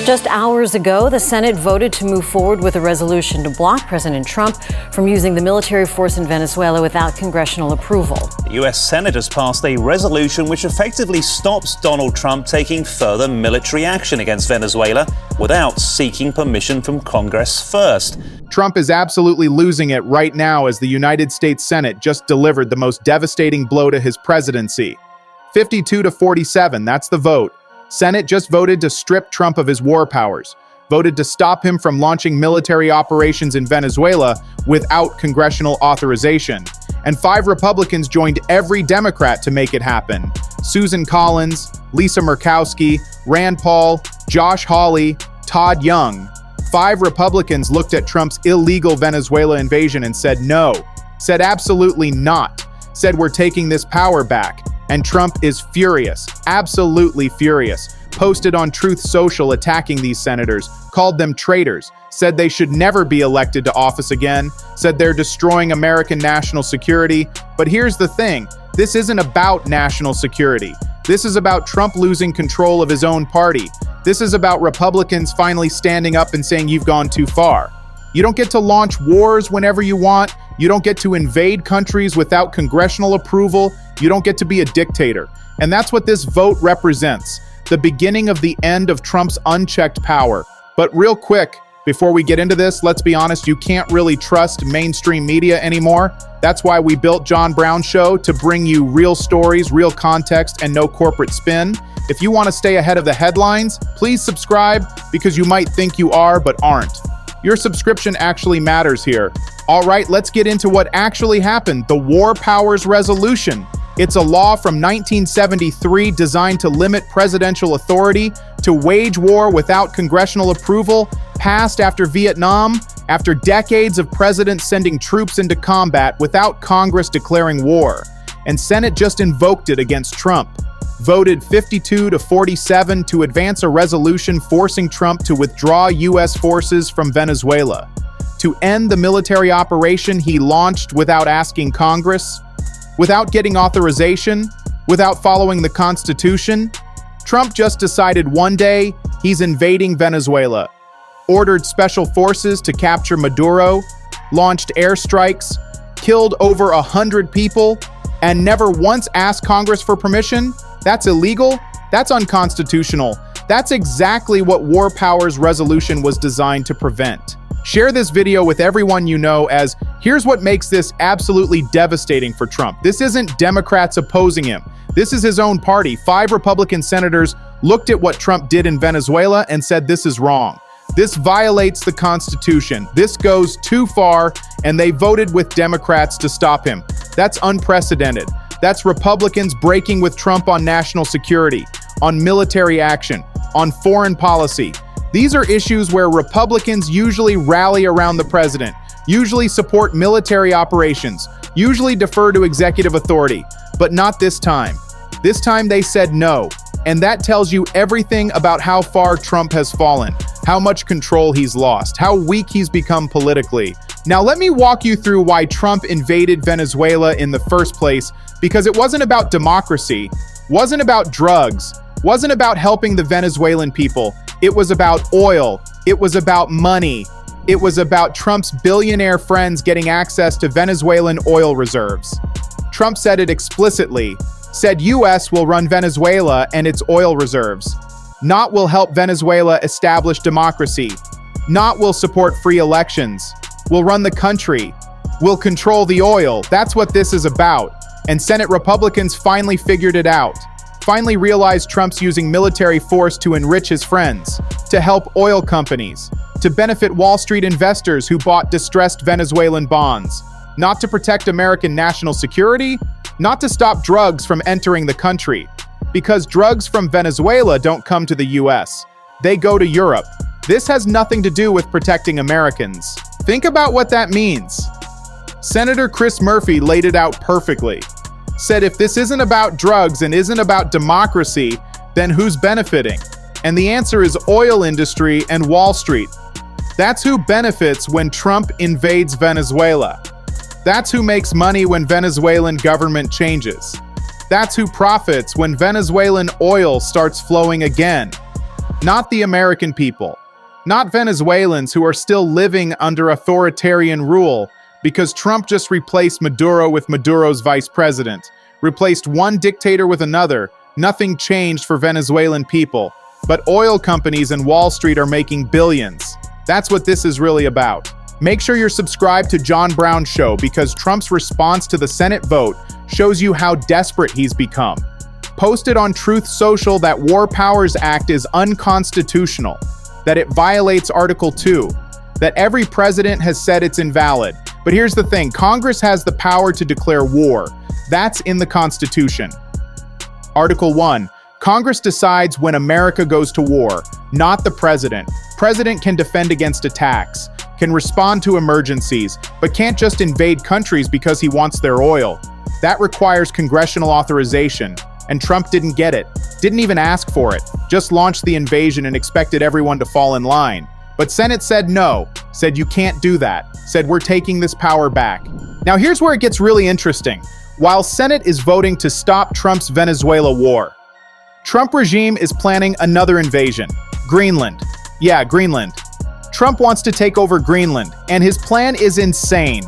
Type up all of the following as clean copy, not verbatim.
Just hours ago, the Senate voted to move forward with a resolution to block President Trump from using the military force in Venezuela without congressional approval. The U.S. Senate has passed a resolution which effectively stops Donald Trump taking further military action against Venezuela without seeking permission from Congress first. Trump is absolutely losing it right now as the United States Senate just delivered the most devastating blow to his presidency. 52-47, that's the vote. Senate just voted to strip Trump of his war powers, voted to stop him from launching military operations in Venezuela without congressional authorization. And 5 Republicans joined every Democrat to make it happen. Susan Collins, Lisa Murkowski, Rand Paul, Josh Hawley, Todd Young. 5 Republicans looked at Trump's illegal Venezuela invasion and said no, said absolutely not, said we're taking this power back. And Trump is furious, absolutely furious, posted on Truth Social attacking these senators, called them traitors, said they should never be elected to office again, said they're destroying American national security. But here's the thing, this isn't about national security. This is about Trump losing control of his own party. This is about Republicans finally standing up and saying you've gone too far. You don't get to launch wars whenever you want. You don't get to invade countries without congressional approval. You don't get to be a dictator. And that's what this vote represents, the beginning of the end of Trump's unchecked power. But real quick, before we get into this, let's be honest, you can't really trust mainstream media anymore. That's why we built John Brown Show, to bring you real stories, real context, and no corporate spin. If you want to stay ahead of the headlines, please subscribe, because you might think you are but aren't. Your subscription actually matters here. All right, let's get into what actually happened. The War Powers Resolution. It's a law from 1973 designed to limit presidential authority to wage war without congressional approval, passed after Vietnam, after decades of presidents sending troops into combat without Congress declaring war. And Senate just invoked it against Trump. Voted 52-47 to advance a resolution forcing Trump to withdraw U.S. forces from Venezuela, to end the military operation he launched without asking Congress, without getting authorization, without following the Constitution. Trump just decided one day he's invading Venezuela, ordered special forces to capture Maduro, launched airstrikes, killed over 100 people, and never once asked Congress for permission. That's illegal. That's unconstitutional. That's exactly what War Powers Resolution was designed to prevent. Share this video with everyone you know, as here's what makes this absolutely devastating for Trump. This isn't Democrats opposing him. This is his own party. 5 Republican senators looked at what Trump did in Venezuela and said this is wrong. This violates the Constitution. This goes too far, and they voted with Democrats to stop him. That's unprecedented. That's Republicans breaking with Trump on national security, on military action, on foreign policy. These are issues where Republicans usually rally around the president, usually support military operations, usually defer to executive authority, but not this time. This time they said no, and that tells you everything about how far Trump has fallen, how much control he's lost, how weak he's become politically. Now let me walk you through why Trump invaded Venezuela in the first place, because it wasn't about democracy, wasn't about drugs, wasn't about helping the Venezuelan people. It was about oil. It was about money. It was about Trump's billionaire friends getting access to Venezuelan oil reserves. Trump said it explicitly, said US will run Venezuela and its oil reserves. Not will help Venezuela establish democracy. Not will support free elections. Will run the country. Will control the oil. That's what this is about. And Senate Republicans finally figured it out. Finally realized Trump's using military force to enrich his friends, to help oil companies, to benefit Wall Street investors who bought distressed Venezuelan bonds, not to protect American national security, not to stop drugs from entering the country, because drugs from Venezuela don't come to the US. They go to Europe. This has nothing to do with protecting Americans. Think about what that means. Senator Chris Murphy laid it out perfectly. Said if this isn't about drugs and isn't about democracy, then who's benefiting? And the answer is oil industry and Wall Street. That's who benefits when Trump invades Venezuela. That's who makes money when Venezuelan government changes. That's who profits when Venezuelan oil starts flowing again. not the American people, not Venezuelans who are still living under authoritarian rule because Trump just replaced Maduro with Maduro's vice president, replaced one dictator with another. Nothing changed for Venezuelan people, but oil companies and Wall Street are making billions. That's what this is really about. Make sure you're subscribed to John Brown's show because Trump's response to the Senate vote shows you how desperate he's become. Posted on Truth Social that War Powers Act is unconstitutional, that it violates Article 2, that every president has said it's invalid. But here's the thing, Congress has the power to declare war. That's in the Constitution. Article 1, Congress decides when America goes to war, not the president. President can defend against attacks, can respond to emergencies, but can't just invade countries because he wants their oil. That requires congressional authorization, and Trump didn't get it, didn't even ask for it, just launched the invasion and expected everyone to fall in line. But Senate said no, said you can't do that, said we're taking this power back. Now here's where it gets really interesting. While Senate is voting to stop Trump's Venezuela war, Trump regime is planning another invasion, Greenland. Yeah, Greenland. Trump wants to take over Greenland, and his plan is insane.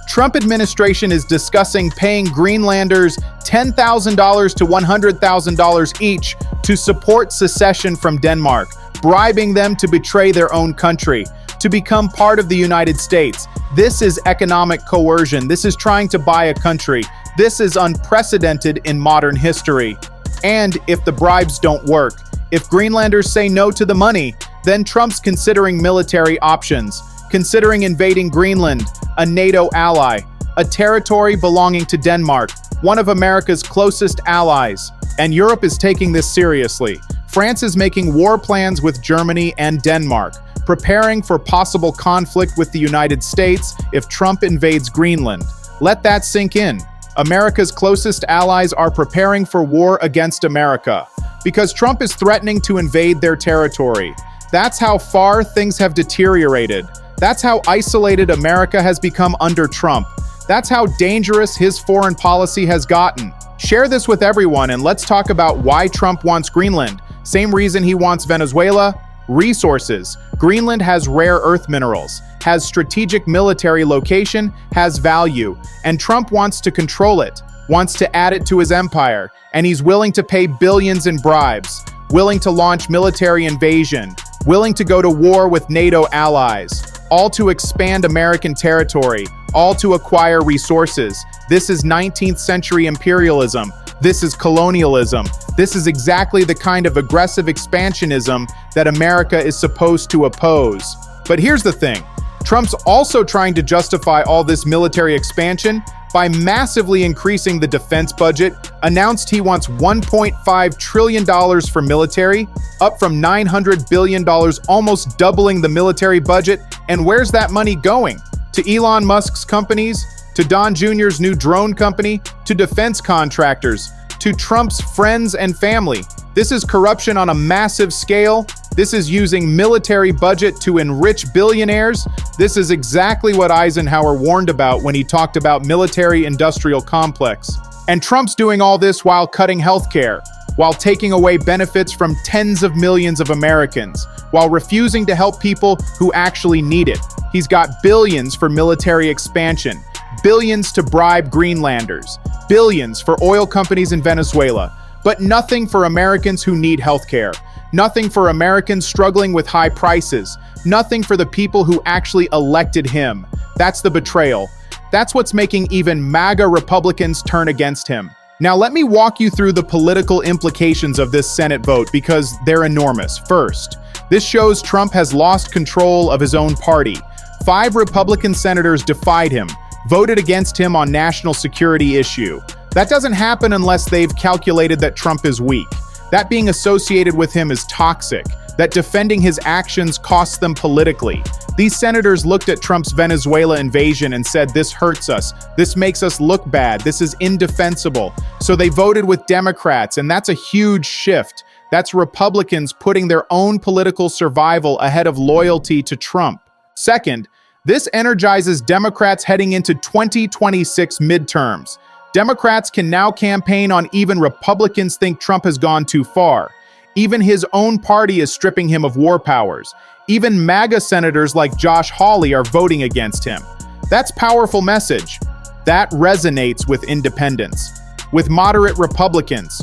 Trump administration is discussing paying Greenlanders $10,000 to $100,000 each to support secession from Denmark, bribing them to betray their own country, to become part of the United States. This is economic coercion. This is trying to buy a country. This is unprecedented in modern history. And if the bribes don't work, if Greenlanders say no to the money, then Trump's considering military options, considering invading Greenland, a NATO ally, a territory belonging to Denmark, one of America's closest allies. And Europe is taking this seriously. France is making war plans with Germany and Denmark, preparing for possible conflict with the United States if Trump invades Greenland. Let that sink in. America's closest allies are preparing for war against America because Trump is threatening to invade their territory. That's how far things have deteriorated. That's how isolated America has become under Trump. That's how dangerous his foreign policy has gotten. Share this with everyone and let's talk about why Trump wants Greenland. Same reason he wants Venezuela: resources. Greenland has rare earth minerals, has strategic military location, has value, and Trump wants to control it, wants to add it to his empire, and he's willing to pay billions in bribes, willing to launch military invasion, willing to go to war with NATO allies, all to expand American territory, all to acquire resources. This is 19th century imperialism. This is colonialism. This is exactly the kind of aggressive expansionism that America is supposed to oppose. But here's the thing. Trump's also trying to justify all this military expansion by massively increasing the defense budget, announced he wants $1.5 trillion for military, up from $900 billion, almost doubling the military budget. And where's that money going? To Elon Musk's companies? To Don Jr.'s new drone company? To defense contractors? To Trump's friends and family? This is corruption on a massive scale. This is using military budget to enrich billionaires. This is exactly what Eisenhower warned about when he talked about military-industrial complex. And Trump's doing all this while cutting healthcare, while taking away benefits from tens of millions of Americans, while refusing to help people who actually need it. He's got billions for military expansion, billions to bribe Greenlanders, billions for oil companies in Venezuela, but nothing for Americans who need healthcare. Nothing for Americans struggling with high prices. Nothing for the people who actually elected him. That's the betrayal. That's what's making even MAGA Republicans turn against him. Now let me walk you through the political implications of this Senate vote because they're enormous. First, this shows Trump has lost control of his own party. 5 Republican senators defied him, voted against him on national security issue. That doesn't happen unless they've calculated that Trump is weak. That being associated with him is toxic, that defending his actions costs them politically. These senators looked at Trump's Venezuela invasion and said, this hurts us, this makes us look bad, this is indefensible. So they voted with Democrats, and that's a huge shift. That's Republicans putting their own political survival ahead of loyalty to Trump. Second, this energizes Democrats heading into 2026 midterms. Democrats can now campaign on even Republicans think Trump has gone too far. Even his own party is stripping him of war powers. Even MAGA senators like Josh Hawley are voting against him. That's a powerful message. That resonates with independents, with moderate Republicans,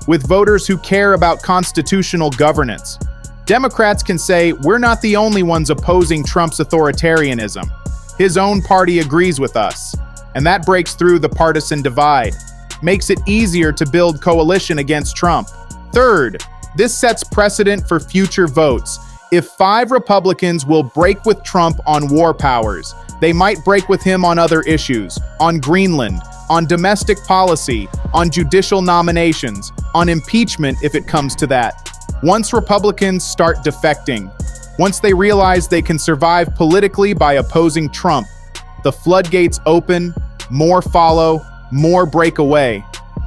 with voters who care about constitutional governance. Democrats can say, we're not the only ones opposing Trump's authoritarianism. His own party agrees with us. And that breaks through the partisan divide, makes it easier to build coalition against Trump. Third, this sets precedent for future votes. If 5 Republicans will break with Trump on war powers, they might break with him on other issues, on Greenland, on domestic policy, on judicial nominations, on impeachment if it comes to that. Once Republicans start defecting, once they realize they can survive politically by opposing Trump, the floodgates open, more follow, more break away,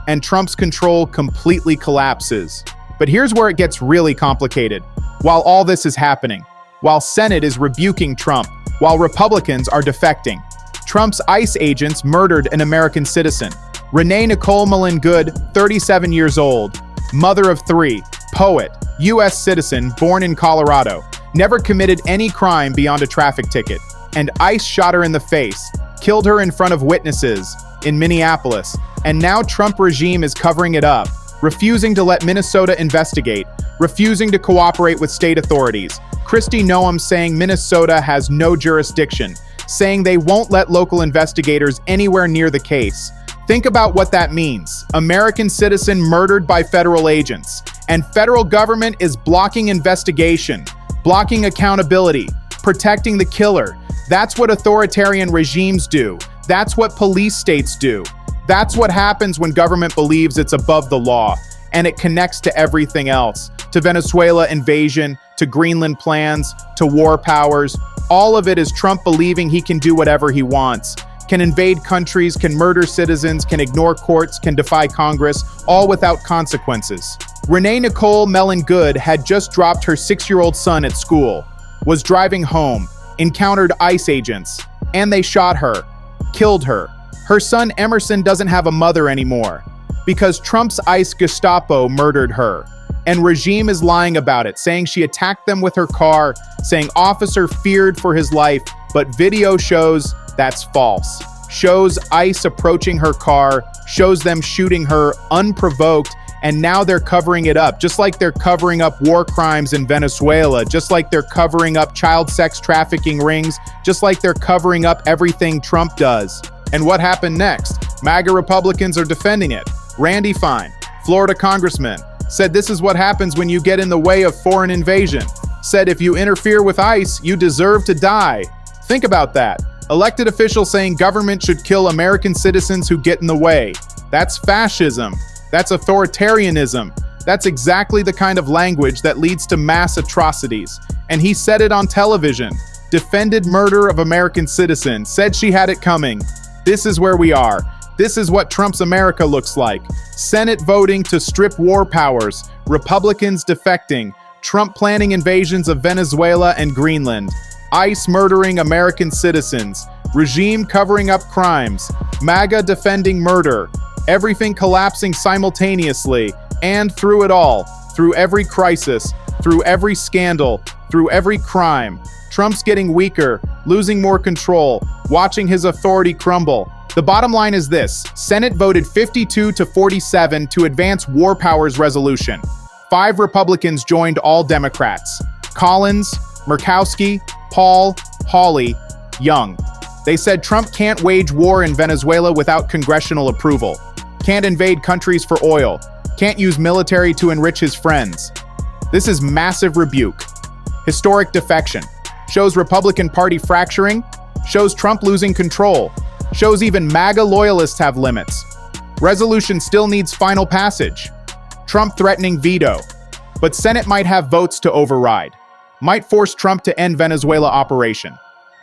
and Trump's control completely collapses. But here's where it gets really complicated. While all this is happening, while Senate is rebuking Trump, while Republicans are defecting, Trump's ICE agents murdered an American citizen. Renee Nicole Malin Good, 37 years old, mother of 3, poet, U.S. citizen, born in Colorado, never committed any crime beyond a traffic ticket, and ICE shot her in the face, killed her in front of witnesses in Minneapolis, and now Trump regime is covering it up, refusing to let Minnesota investigate, refusing to cooperate with state authorities. Kristi Noem saying Minnesota has no jurisdiction, saying they won't let local investigators anywhere near the case. Think about what that means. American citizen murdered by federal agents, and federal government is blocking investigation, blocking accountability, protecting the killer. That's what authoritarian regimes do. That's what police states do. That's what happens when government believes it's above the law, and it connects to everything else, to Venezuela invasion, to Greenland plans, to war powers. All of it is Trump believing he can do whatever he wants, can invade countries, can murder citizens, can ignore courts, can defy Congress, all without consequences. Renee Nicole Malin Good had just dropped her 6-year-old son at school, was driving home, encountered ICE agents, and they shot her, killed her. Her son Emerson doesn't have a mother anymore because Trump's ICE Gestapo murdered her. And regime is lying about it, saying she attacked them with her car, saying officer feared for his life, but video shows that's false. Shows ICE approaching her car, shows them shooting her unprovoked, and now they're covering it up, just like they're covering up war crimes in Venezuela, just like they're covering up child sex trafficking rings, just like they're covering up everything Trump does. And what happened next? MAGA Republicans are defending it. Randy Fine, Florida congressman, said this is what happens when you get in the way of foreign invasion. Said if you interfere with ICE, you deserve to die. Think about that. Elected officials saying government should kill American citizens who get in the way. That's fascism. That's authoritarianism. That's exactly the kind of language that leads to mass atrocities. And he said it on television. Defended murder of American citizens. Said she had it coming. This is where we are. This is what Trump's America looks like. Senate voting to strip war powers. Republicans defecting. Trump planning invasions of Venezuela and Greenland. ICE murdering American citizens. Regime covering up crimes. MAGA defending murder. Everything collapsing simultaneously, and through it all, through every crisis, through every scandal, through every crime, Trump's getting weaker, losing more control, watching his authority crumble. The bottom line is this: Senate voted 52-47 to advance war powers resolution. 5 Republicans joined all Democrats: Collins, Murkowski, Paul, Hawley, Young. They said Trump can't wage war in Venezuela without congressional approval. Can't invade countries for oil, can't use military to enrich his friends. This is massive rebuke. Historic defection. Shows Republican Party fracturing, shows Trump losing control, shows even MAGA loyalists have limits. Resolution still needs final passage. Trump threatening veto. But Senate might have votes to override. Might force Trump to end Venezuela operation.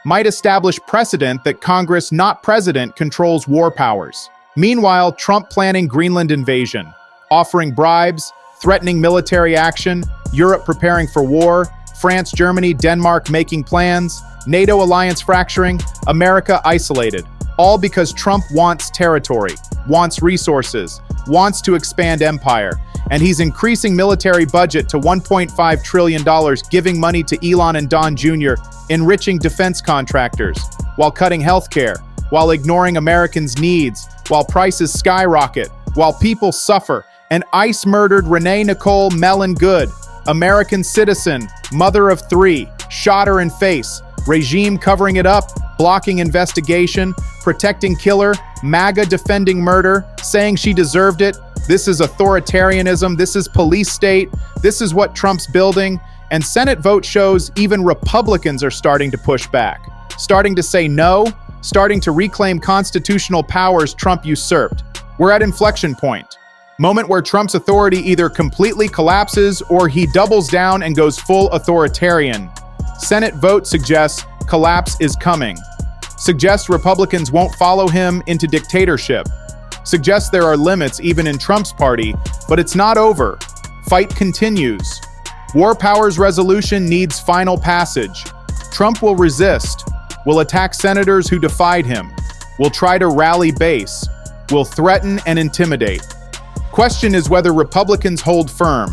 Might establish precedent that Congress, not president, controls war powers. Meanwhile, Trump planning Greenland invasion, offering bribes, threatening military action, Europe preparing for war, France, Germany, Denmark making plans, NATO alliance fracturing, America isolated. All because Trump wants territory, wants resources, wants to expand empire. And he's increasing military budget to $1.5 trillion, giving money to Elon and Don Jr., enriching defense contractors, while cutting healthcare, while ignoring Americans' needs, while prices skyrocket, while people suffer. And ICE murdered Renee Nicole Mellon Good, American citizen, mother of 3, shot her in face. Regime covering it up, blocking investigation, protecting killer, MAGA defending murder, saying she deserved it. This is authoritarianism, this is police state, this is what Trump's building. And Senate vote shows even Republicans are starting to push back, starting to say no, starting to reclaim constitutional powers Trump usurped. We're at inflection point. Moment where Trump's authority either completely collapses or he doubles down and goes full authoritarian. Senate vote suggests collapse is coming. Suggests Republicans won't follow him into dictatorship. Suggests there are limits even in Trump's party, but it's not over. Fight continues. War powers resolution needs final passage. Trump will resist, will attack senators who defied him, will try to rally base, will threaten and intimidate. Question is whether Republicans hold firm,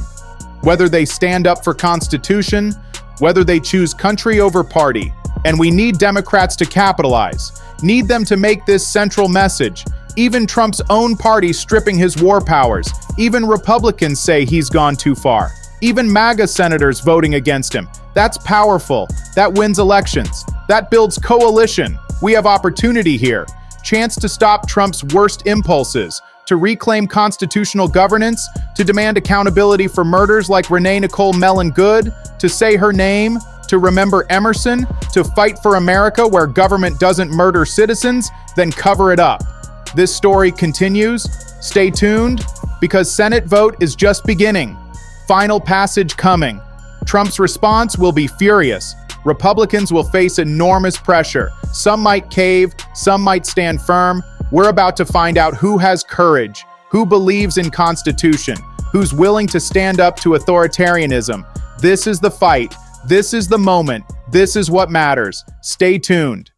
whether they stand up for Constitution, whether they choose country over party. And we need Democrats to capitalize, need them to make this central message. Even Trump's own party stripping his war powers. Even Republicans say he's gone too far. Even MAGA senators voting against him. That's powerful. That wins elections. That builds coalition. We have opportunity here. Chance to stop Trump's worst impulses, to reclaim constitutional governance, to demand accountability for murders like Renee Nicole Mellon Good, to say her name, to remember Emerson, to fight for America where government doesn't murder citizens, then cover it up. This story continues. Stay tuned, because Senate vote is just beginning. Final passage coming. Trump's response will be furious. Republicans will face enormous pressure. Some might cave, some might stand firm. We're about to find out who has courage, who believes in Constitution, who's willing to stand up to authoritarianism. This is the fight. This is the moment. This is what matters. Stay tuned.